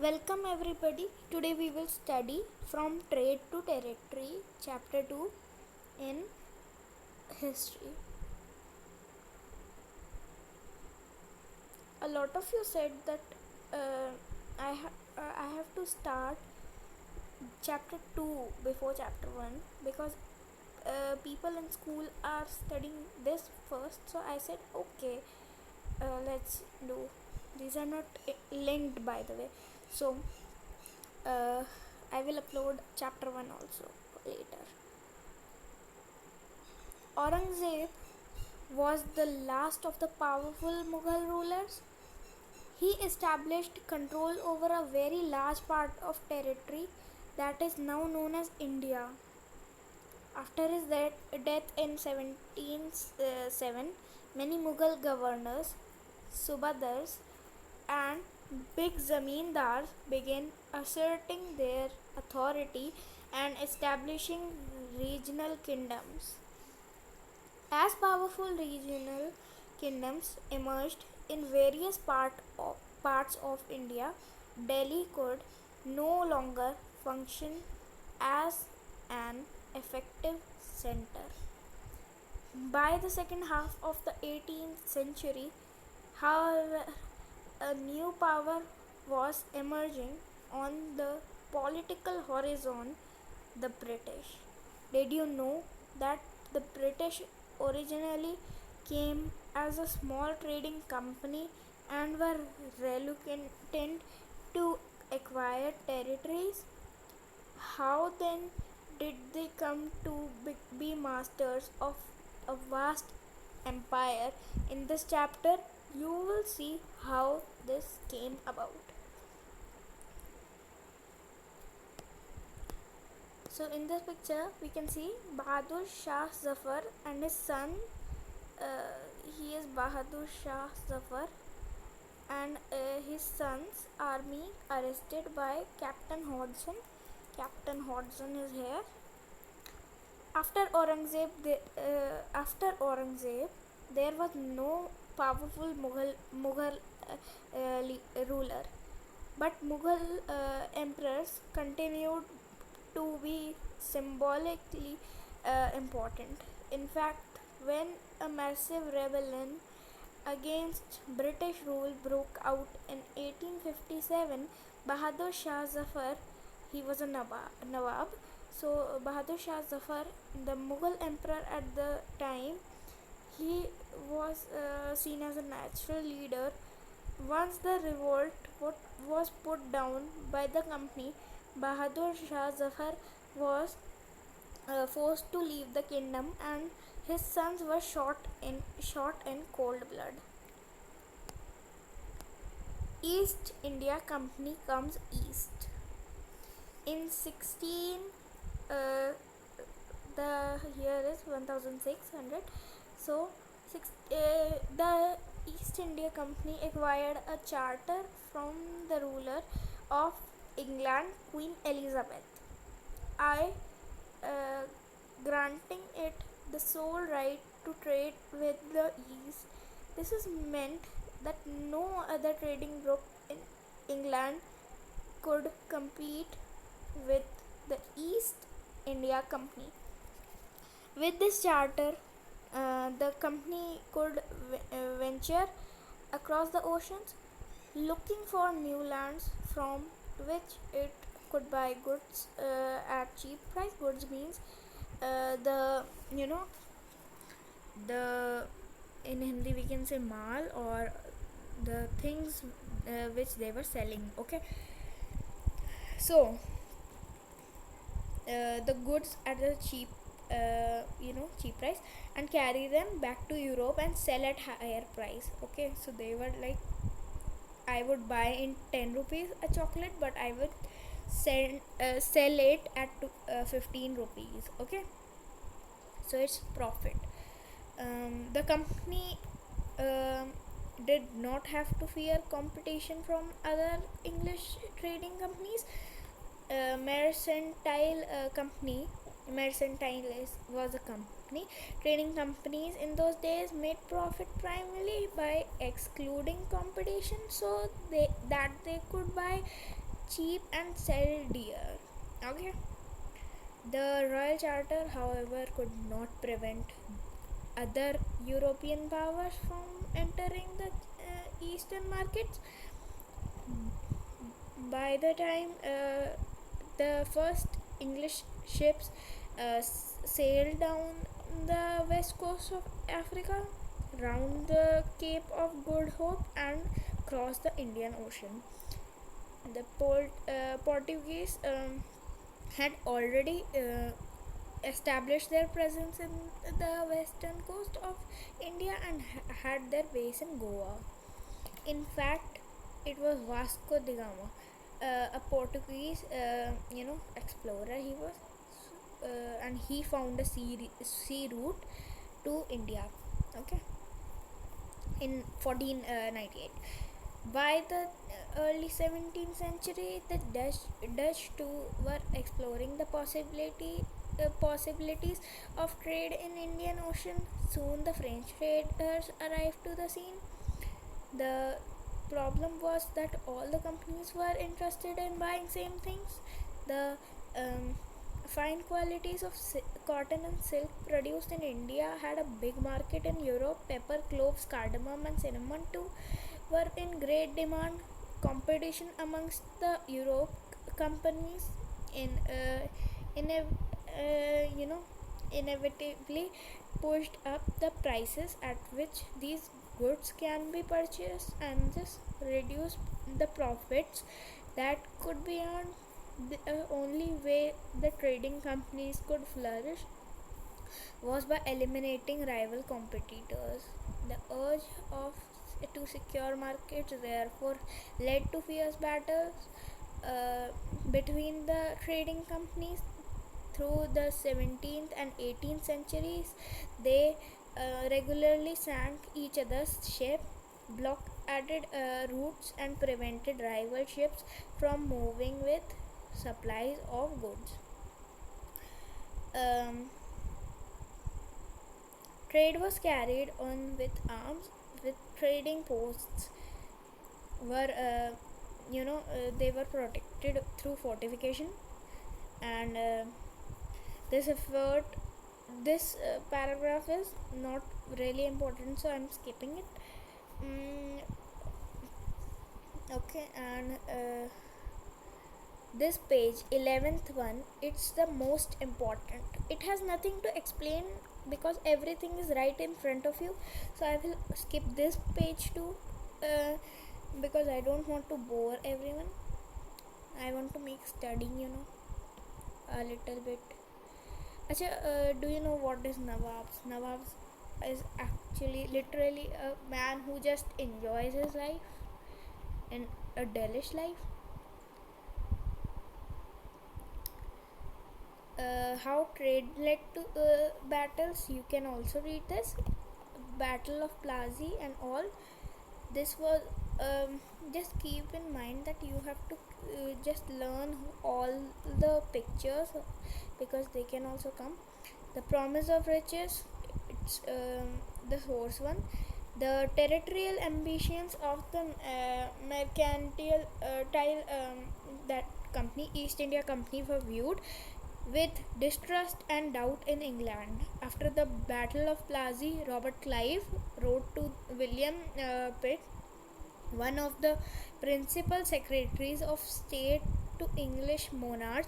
Welcome everybody. Today we will study From Trade to Territory, Chapter 2 in History. A lot of you said that I have to start Chapter 2 before Chapter 1 because people in school are studying this first. So I said, okay, let's do. These are not linked, by the way. So uh, I will upload Chapter 1 also later. Aurangzeb was the last of the powerful Mughal rulers. He established control over a very large part of territory that is now known as India. After his death in 1707, many Mughal governors, subadars, and big zamindars began asserting their authority and establishing regional kingdoms. As powerful regional kingdoms emerged in various parts of India, Delhi could no longer function as an effective center. By the second half of the 18th century, however, a new power was emerging on the political horizon: the British. Did you know that the British originally came as a small trading company and were reluctant to acquire territories? How then did they come to be masters of a vast empire? In this chapter, you will see how this came about. So in this picture we can see Bahadur Shah Zafar and his son. He is Bahadur Shah Zafar, and his son's army arrested by Captain Hodgson. Captain Hodgson is here. After Aurangzeb, there was no powerful Mughal ruler, but Mughal emperors continued to be symbolically important. In fact, when a massive rebellion against British rule broke out in 1857, Bahadur Shah Zafar, he was a Nawab. So Bahadur Shah Zafar, the Mughal emperor at the time, he was seen as a natural leader. Once the revolt was put down by the company, Bahadur Shah Zafar was forced to leave the kingdom, and his sons were shot in cold blood. East India Company comes east. In 16, uh, the year is 1600. So the East India Company acquired a charter from the ruler of England, Queen Elizabeth I, uh, granting it the sole right to trade with the East. This is meant that no other trading group in England could compete with the East India Company. With this charter, the company could venture across the oceans looking for new lands from which it could buy goods at cheap price. Goods means the you know the in Hindi we can say mal, or the things which they were selling. Okay, so the goods at a cheap price, and carry them back to Europe and sell at higher price. Okay, so they were like, I would buy in 10 rupees a chocolate, but I would sell it at 15 rupees. Okay, so it's profit. The company um, did not have to fear competition from other English trading companies. Was a company. Trading companies in those days made profit primarily by excluding competition, so they could buy cheap and sell dear. Okay. The Royal Charter, however, could not prevent other European powers from entering the eastern markets. By the time the first English ships sailed down the west coast of Africa, round the Cape of Good Hope, and crossed the Indian Ocean, the Portuguese had already established their presence in the western coast of India and had their base in Goa. In fact, it was Vasco da Gama, a Portuguese, explorer. He was, and he found a sea route to India. Okay, in 1498. By the early 17th century, the Dutch too were exploring the possibilities of trade in Indian Ocean. Soon, the French traders arrived to the scene. The problem was that all the companies were interested in buying same things. The fine qualities of cotton and silk produced in India had a big market in Europe. Pepper, cloves, cardamom, and cinnamon too were in great demand. Competition amongst the Europe companies in in a, you know inevitably pushed up the prices at which these goods can be purchased, and this reduced the profits that could be earned. The only way the trading companies could flourish was by eliminating rival competitors. The urge of to secure markets therefore led to fierce battles uh, between the trading companies. Through the 17th and 18th centuries, they regularly sank each other's ship, blockaded routes, and prevented rival ships from moving with supplies of goods. Um, Trade was carried on with arms, with trading posts were they were protected through fortification, and this effort this paragraph is not really important, so I'm skipping it. mm, okay, and this page 11th one, it's the most important. It has nothing to explain because everything is right in front of you, so I will skip this page too, uh, because I don't want to bore everyone. I want to make studying a little bit. Acha, do you know what is Nawabs is actually literally a man who just enjoys his life and a delish life. How trade led to battles, you can also read this. Battle of Plassey and all. This was, just keep in mind that you have to just learn all the pictures because they can also come. The Promise of Riches, it's the source one. The territorial ambitions of the mercantile that company, East India Company, were viewed with distrust and doubt in England. After the Battle of Plassey, Robert Clive wrote to William Pitt, one of the principal secretaries of state to English monarch,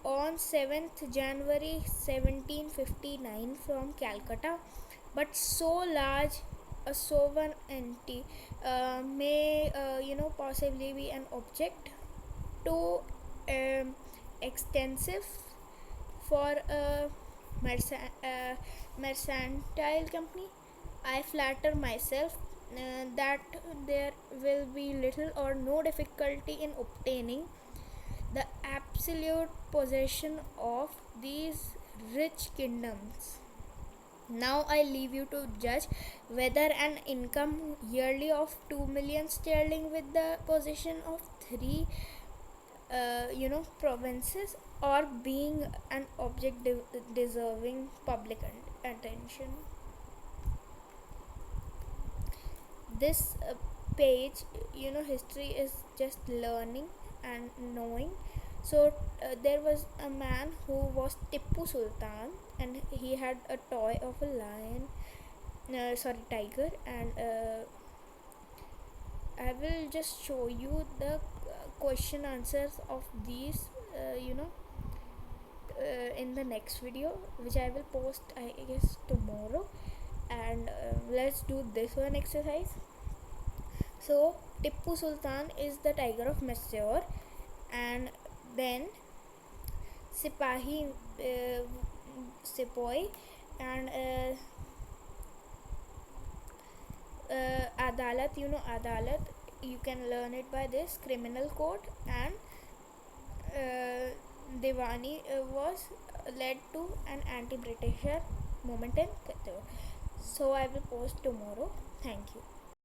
on 7th January 1759 from Calcutta. But so large a sovereignty may possibly be an object too extensive for a mercantile company. I flatter myself that there will be little or no difficulty in obtaining the absolute possession of these rich kingdoms. Now I leave you to judge whether an income yearly of 2 million sterling with the possession of three provinces, or being an object deserving public attention. This page, history is just learning, and knowing. So there was a man who was Tippu Sultan, and he had a toy of a lion, tiger, and I will just show you the question answers of these, in the next video, which I will post, I guess, tomorrow. And let's do this one exercise. So Tippu Sultan is the tiger of Mysore, and then Sepoy, and Adalat. Adalat. You can learn it by this criminal code, and Diwani was led to an anti-Britisher movement in Qatar. So I will post tomorrow. Thank you.